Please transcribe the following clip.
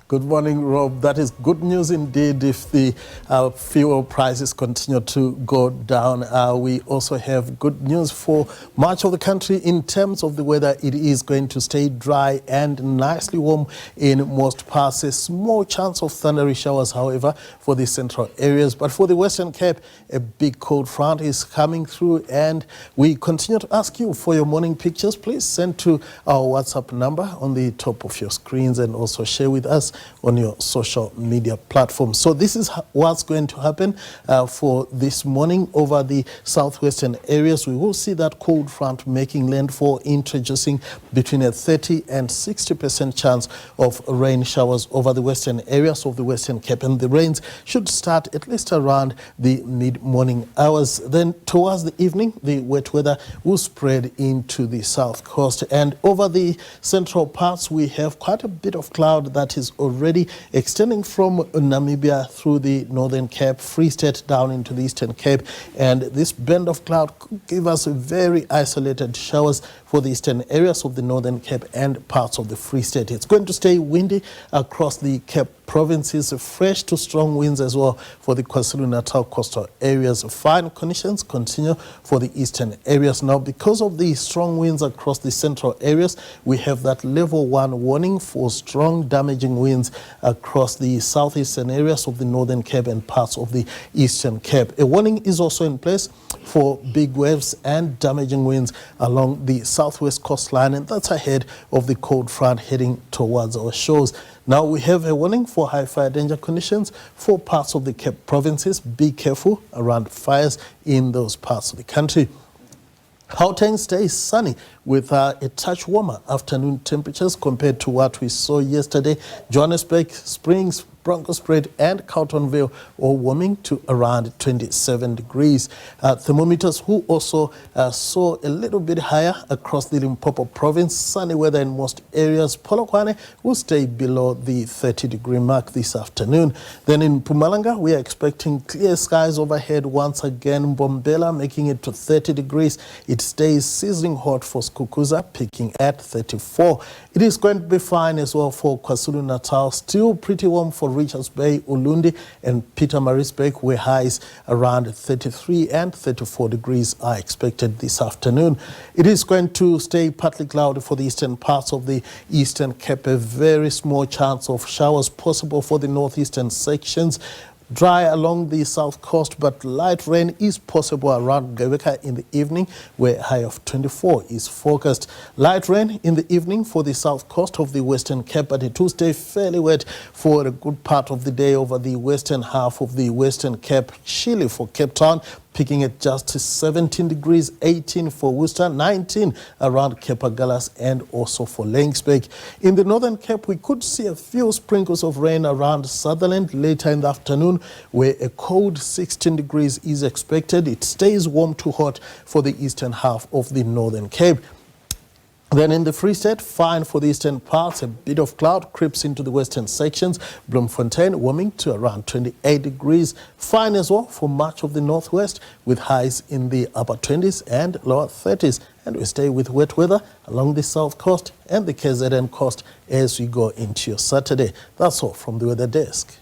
Good morning, Rob. That is good news indeed if the fuel prices continue to go down. We also have good news for much of the country in terms of the weather. It is going to stay dry and nicely warm in most parts. A small chance of thundery showers, however, for the central areas. But for the Western Cape, a big cold front is coming through, and we continue to ask you for your morning pictures. Please send to our WhatsApp number on the top of your screens and also share with us on your social media platforms. So this is what's going to happen for this morning over the southwestern areas. We will see that cold front making landfall, introducing between a 30 and 60% chance of rain showers over the western areas of the Western Cape, and the rains should start at least around the mid-morning hours. Then towards the evening, the wet weather will spread into the south coast, and over the central parts we have quite a bit of cloud that is already extending from Namibia through the Northern Cape, Free State down into the Eastern Cape, and this band of cloud could give us very isolated showers for the eastern areas of the Northern Cape and parts of the Free State. It's going to stay windy across the Cape provinces, fresh to strong winds as well for the KwaZulu-Natal coastal areas. Fine conditions continue for the eastern areas. Now, because of the strong winds across the central areas, we have that level 1 warning for strong damaging winds across the southeastern areas of the Northern Cape and parts of the Eastern Cape. A warning is also in place for big waves and damaging winds along the southwest coastline, and that's ahead of the cold front heading towards our shores. Now we have a warning for high fire danger conditions for parts of the Cape provinces. Be careful around fires in those parts of the country. Gauteng stays sunny with a touch warmer afternoon temperatures compared to what we saw yesterday. Johannesburg, Springs, Bronkhorstspruit and Carltonville all warming to around 27 degrees. Thermometers who also saw a little bit higher across the Limpopo province. Sunny weather in most areas. Polokwane will stay below the 30-degree mark this afternoon. Then in Mpumalanga, we are expecting clear skies overhead once again. Mbombela making it to 30 degrees. It stays sizzling hot for Skukuza, peaking at 34. It is going to be fine as well for KwaZulu-Natal. Still pretty warm for Richards Bay, Ulundi and Pietermaritzburg, where highs around 33 and 34 degrees are expected this afternoon. It is going to stay partly cloudy for the eastern parts of the Eastern Cape. A very small chance of showers possible for the northeastern sections. Dry along the south coast, but light rain is possible around Gqeberha in the evening, where a high of 24 is forecast. Light rain in the evening for the south coast of the Western Cape, but it will stay fairly wet for a good part of the day over the western half of the Western Cape. Chilly for Cape Town, peaking at just 17 degrees, 18 for Worcester, 19 around Cape Agulhas and also for Laingsburg. In the Northern Cape, we could see a few sprinkles of rain around Sutherland later in the afternoon, where a cold 16 degrees is expected. It stays warm to hot for the eastern half of the Northern Cape. Then in the Free State, fine for the eastern parts. A bit of cloud creeps into the western sections. Bloemfontein warming to around 28 degrees. Fine as well for much of the northwest, with highs in the upper 20s and lower 30s. And we stay with wet weather along the south coast and the KZN coast as we go into your Saturday. That's all from the weather desk.